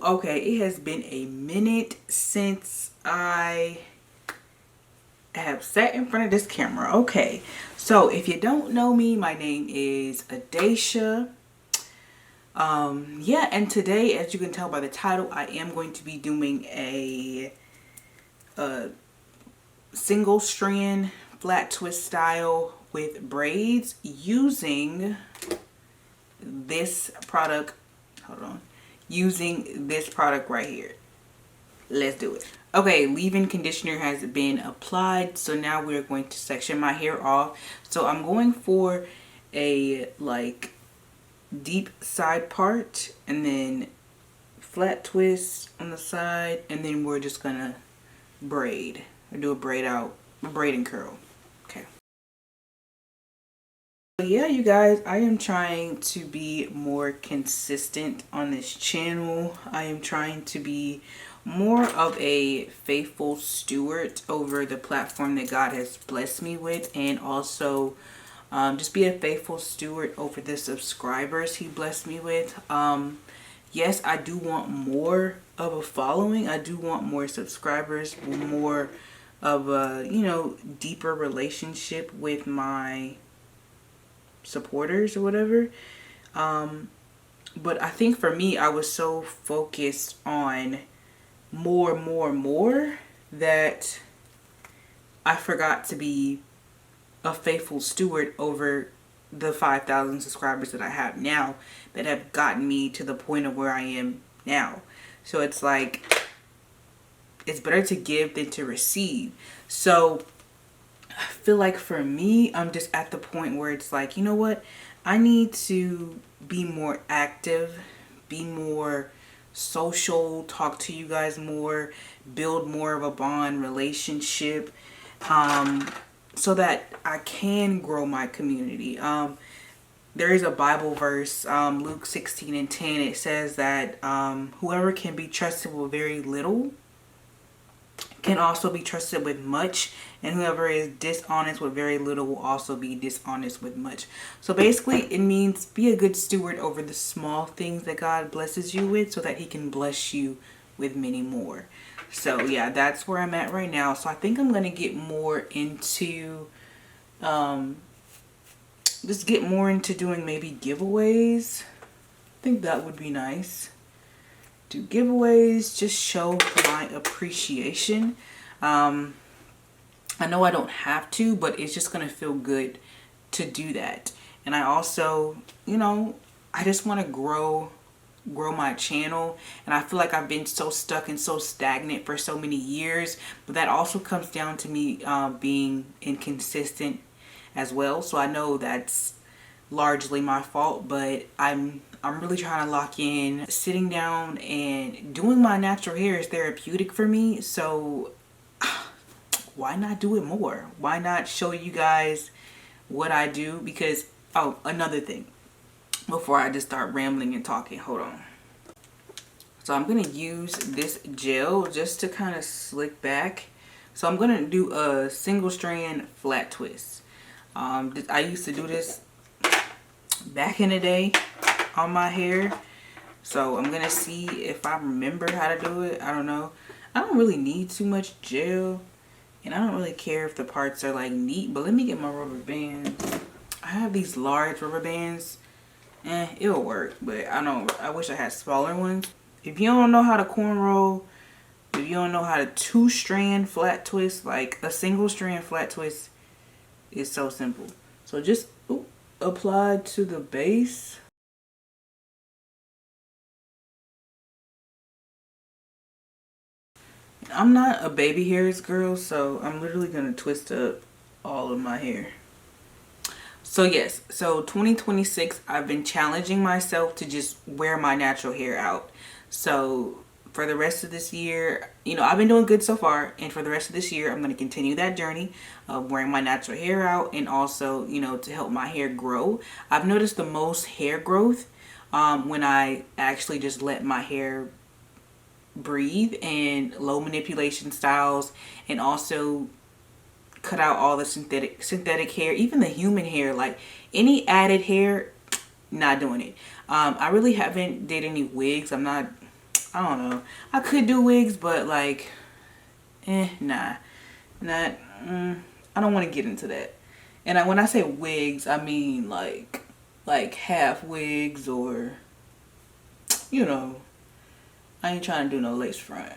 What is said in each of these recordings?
Okay, it has been a minute since I have sat in front of this camera. Okay, so if you don't know me, my name is Adesha. Yeah, and today, as you can tell by the title, I am going to be doing a single strand flat twist style with braids using this product. Hold on. Using this product right here. Let's do it. Okay, leave-in conditioner has been applied, so now we're going to section my hair off. So I'm going for a like deep side part and then flat twist on the side, and then we're just gonna braid or do a braid out, a braid and curl. Okay. Yeah, you guys, I am trying to be more consistent on this channel. I am trying to be more of a faithful steward over the platform that God has blessed me with, and also just be a faithful steward over the subscribers he blessed me with. Yes, I do want more of a following. I do want more subscribers, more of a, you know, deeper relationship with my supporters or whatever. But I think for me, I was so focused on more that I forgot to be a faithful steward over the 5,000 subscribers that I have now, that have gotten me to the point of where I am now. So it's like, it's better to give than to receive. So I feel like for me, I'm just at the point where it's like, you know what? I need to be more active, be more social, talk to you guys more, build more of a bond relationship, so that I can grow my community. There is a Bible verse, Luke 16:10. It says that whoever can be trusted with very little can also be trusted with much, and whoever is dishonest with very little will also be dishonest with much. So basically, it means be a good steward over the small things that God blesses you with, so that he can bless you with many more. So yeah, that's where I'm at right now. So I think I'm going to get more into just get more into doing maybe giveaways. I think that would be nice. Do giveaways, just show my appreciation. I know I don't have to, but it's just gonna feel good to do that. And I also, you know, I just want to grow my channel, and I feel like I've been so stuck and so stagnant for so many years, but that also comes down to me being inconsistent as well. So I know that's largely my fault, but I'm really trying to lock in. Sitting down and doing my natural hair is therapeutic for me, so why not do it more? Why not show you guys what I do? Because, oh, another thing before I just start rambling and talking, hold on. So I'm gonna use this gel just to kind of slick back. So I'm gonna do a single strand flat twist. I used to do this back in the day on my hair, so I'm gonna see if I remember how to do it. I don't know. I don't really need too much gel, and I don't really care if the parts are like neat, but let me get my rubber bands. I have these large rubber bands. It'll work, but I wish I had smaller ones. If you don't know how to cornrow, if you don't know how to 2-strand flat twist, like a single strand flat twist is so simple. So just apply to the base. I'm not a baby hairs girl, so I'm literally gonna twist up all of my hair. So yes, so 2026, I've been challenging myself to just wear my natural hair out. So for the rest of this year, you know, I've been doing good so far, and for the rest of this year, I'm going to continue that journey of wearing my natural hair out, and also, you know, to help my hair grow. I've noticed the most hair growth when I actually just let my hair breathe, and low manipulation styles, and also cut out all the synthetic hair, even the human hair, like any added hair, not doing it. I really haven't did any wigs. I'm not I don't know. I could do wigs, but like, nah. Not, I don't want to get into that. And when I say wigs, I mean like half wigs, or, you know, I ain't trying to do no lace front.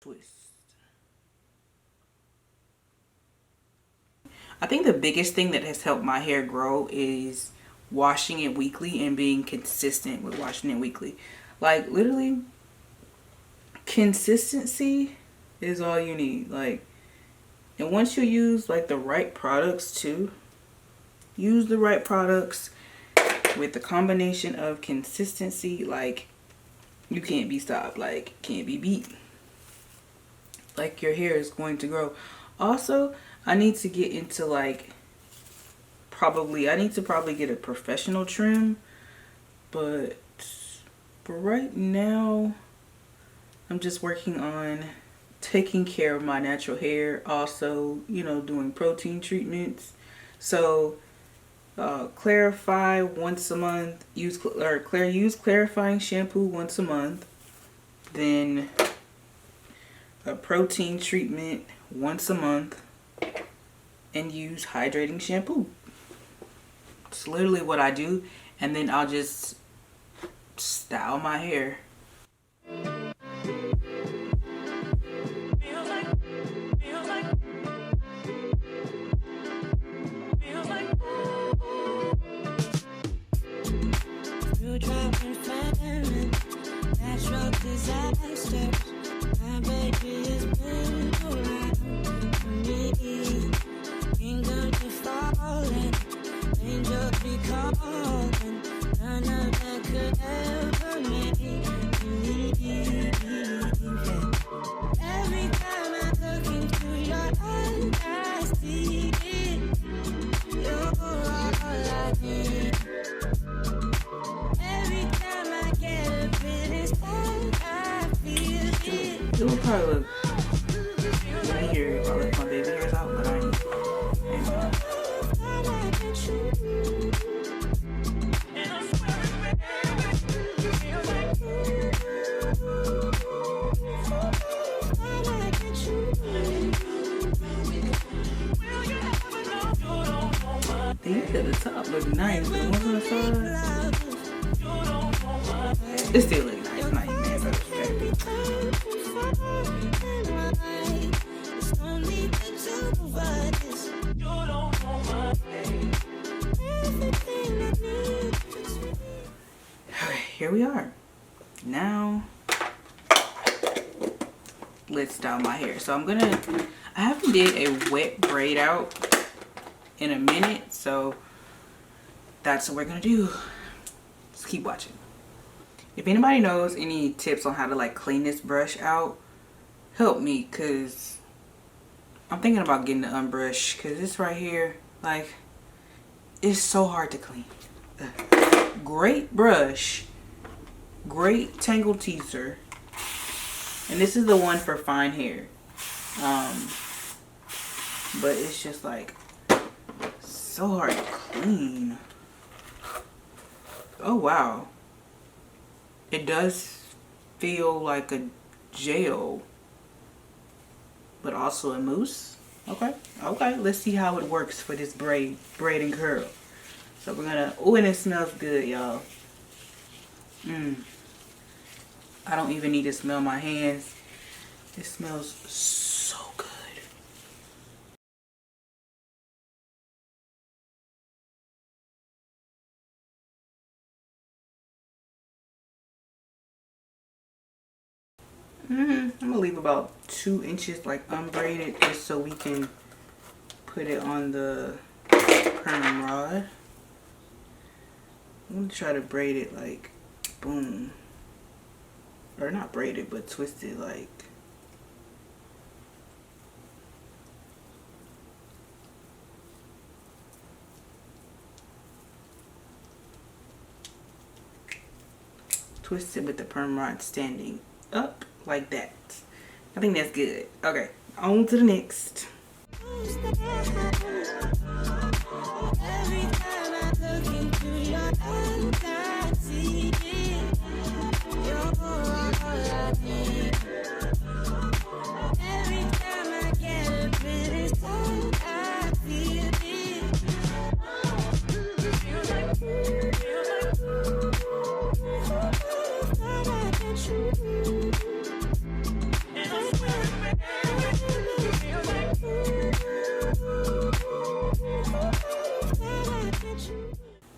Twist. I think the biggest thing that has helped my hair grow is washing it weekly and being consistent with washing it weekly. Like, literally, consistency is all you need. Like, and once you use like the right products too, use the right products with the combination of consistency, like, you can't be stopped, like, can't be beat. Like, your hair is going to grow. Also, I need to get into like, I need to probably get a professional trim, but for right now, I'm just working on taking care of my natural hair. Also, you know, doing protein treatments. So, clarify once a month. Use clarifying shampoo once a month. Then a protein treatment once a month, and use hydrating shampoo. It's literally what I do, and then I'll just style my hair. Natural disasters. My baby is built around me. Kingdom be falling, angels be calling. None of that could ever make me leave. Every time I look into your eyes, I see it. You're all I need. Every time I get a bit inspired, I feel it. It will probably look weird if I let my baby hairs out, but I ain't. These at the top look nice, but ones on the side, it still look nice. I'm not even mad about it. Okay, here we are. Now, let's style my hair. So I haven't did a wet braid out in a minute, so that's what we're gonna do. Just keep watching. If anybody knows any tips on how to like clean this brush out, help me, cause I'm thinking about getting the unbrush, cause this right here, like, it's so hard to clean. Great brush, great tangle teaser, and this is the one for fine hair. But it's just like so hard to clean. Oh wow, it does feel like a gel, but also a mousse. Okay, let's see how it works for this braid and curl. So we're gonna, oh, and it smells good, y'all. I don't even need to smell my hands. It smells so good. I'm gonna leave about 2 inches like unbraided, just so we can put it on the perm rod. I'm gonna try to braid it like boom, or not braid it, but twist it like twist it with the perm rod standing up like that. I think that's good. Okay, on to the next.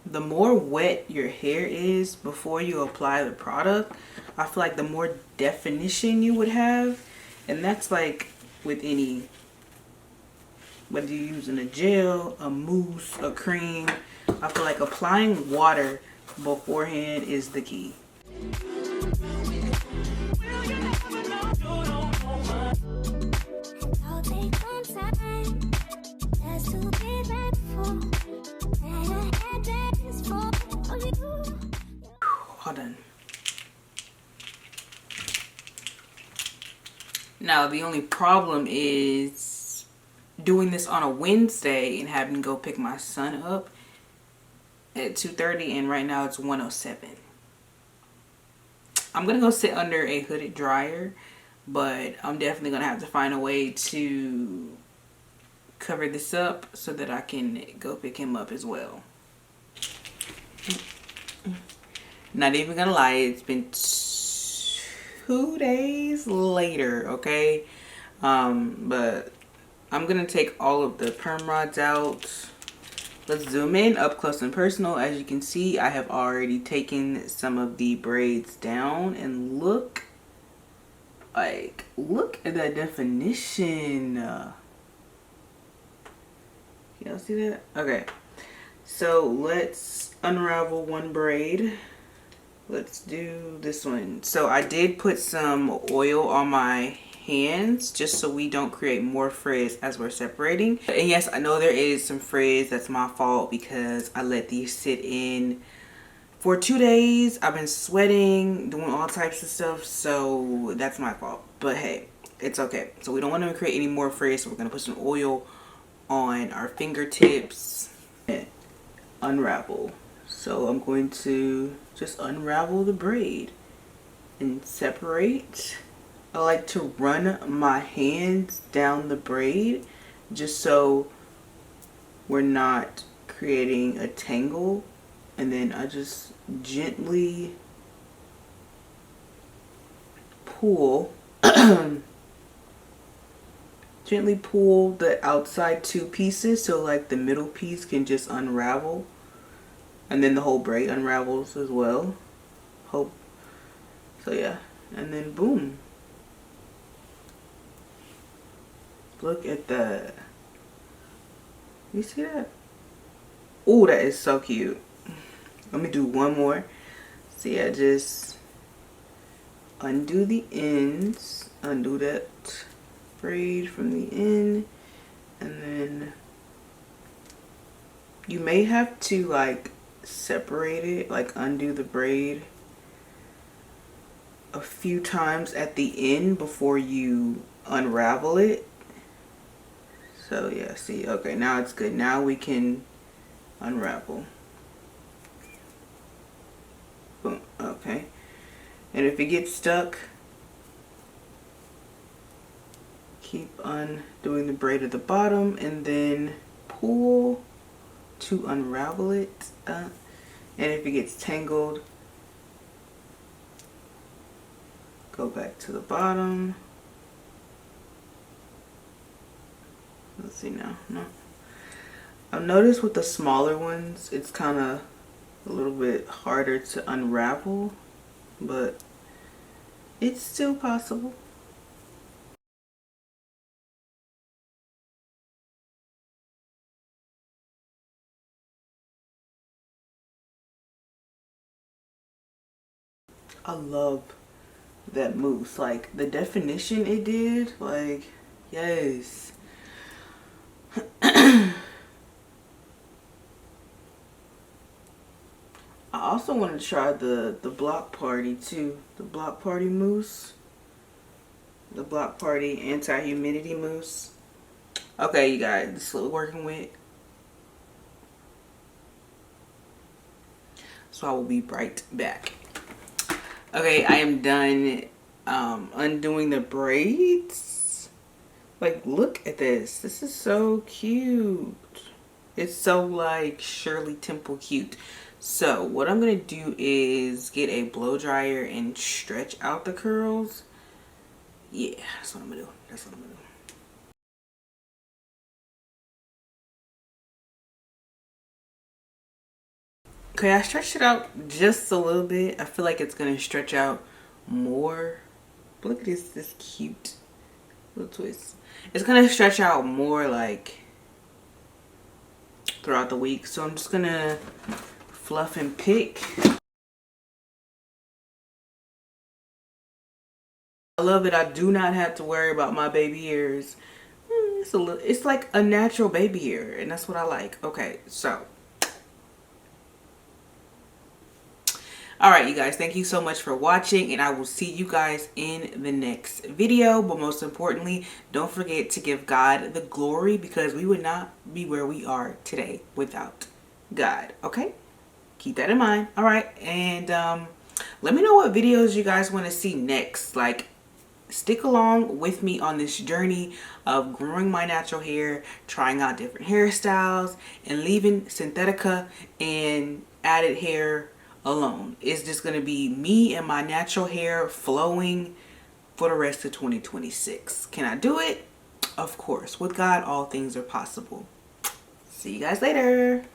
The more wet your hair is before you apply the product, I feel like the more definition you would have. And that's like with any, whether you're using a gel, a mousse, a cream, I feel like applying water beforehand is the key. All done. Now the only problem is doing this on a Wednesday and having to go pick my son up at 2:30, and right now it's 1:07. I'm gonna go sit under a hooded dryer, but I'm definitely gonna have to find a way to cover this up so that I can go pick him up as well. Not even gonna lie, it's been 2 days later, okay? But I'm gonna take all of the perm rods out. Let's zoom in up close and personal. As you can see, I have already taken some of the braids down, and look at that definition. Y'all see that? Okay, so let's unravel one braid. Let's do this one. So I did put some oil on my hands just so we don't create more frizz as we're separating. And yes, I know there is some frizz. That's my fault because I let these sit in for 2 days. I've been sweating, doing all types of stuff, so that's my fault. But hey, it's okay. So we don't want to create any more frizz, so we're going to put some oil on our fingertips and unravel. So I'm going to just unravel the braid and separate. I like to run my hands down the braid just so we're not creating a tangle, and then I just gently pull gently pull the outside two pieces so like the middle piece can just unravel, and then the whole braid unravels as well. So yeah, and then boom. Look at that. You see that? Oh, that is so cute. Let me do one more. See, I just undo the ends, undo that braid from the end, and then you may have to like separate it, like undo the braid a few times at the end before you unravel it. So yeah, see, okay, now it's good. Now we can unravel. Boom, okay. And if it gets stuck, keep undoing the braid at the bottom and then pull to unravel it. And if it gets tangled, go back to the bottom. Let's see now. No. I've noticed with the smaller ones, it's kind of a little bit harder to unravel, but it's still possible. I love that mousse, like the definition it did, like yes. I also want to try the block party too, the block party mousse, the block party anti-humidity mousse. Okay, you guys, this is what we're working with. So I will be right back. Okay, I am done undoing the braids. Like, look at this. This is so cute. It's so like Shirley Temple cute. So what I'm gonna do is get a blow dryer and stretch out the curls. Yeah, that's what I'm gonna do. That's what I'm gonna do. Okay, I stretched it out just a little bit. I feel like it's gonna stretch out more. Look at this cute little twist. It's gonna stretch out more like throughout the week. So I'm just gonna fluff and pick. I love it. I do not have to worry about my baby hairs. It's like a natural baby hair, and that's what I like. Okay, so all right, you guys, thank you so much for watching, and I will see you guys in the next video. But most importantly, don't forget to give God the glory, because we would not be where we are today without God. Okay, keep that in mind. All right, and let me know what videos you guys want to see next. Like, stick along with me on this journey of growing my natural hair, trying out different hairstyles, and leaving Synthetica and added hair alone. It's just going to be me and my natural hair flowing for the rest of 2026. Can I do it? Of course. With God, all things are possible. See you guys later.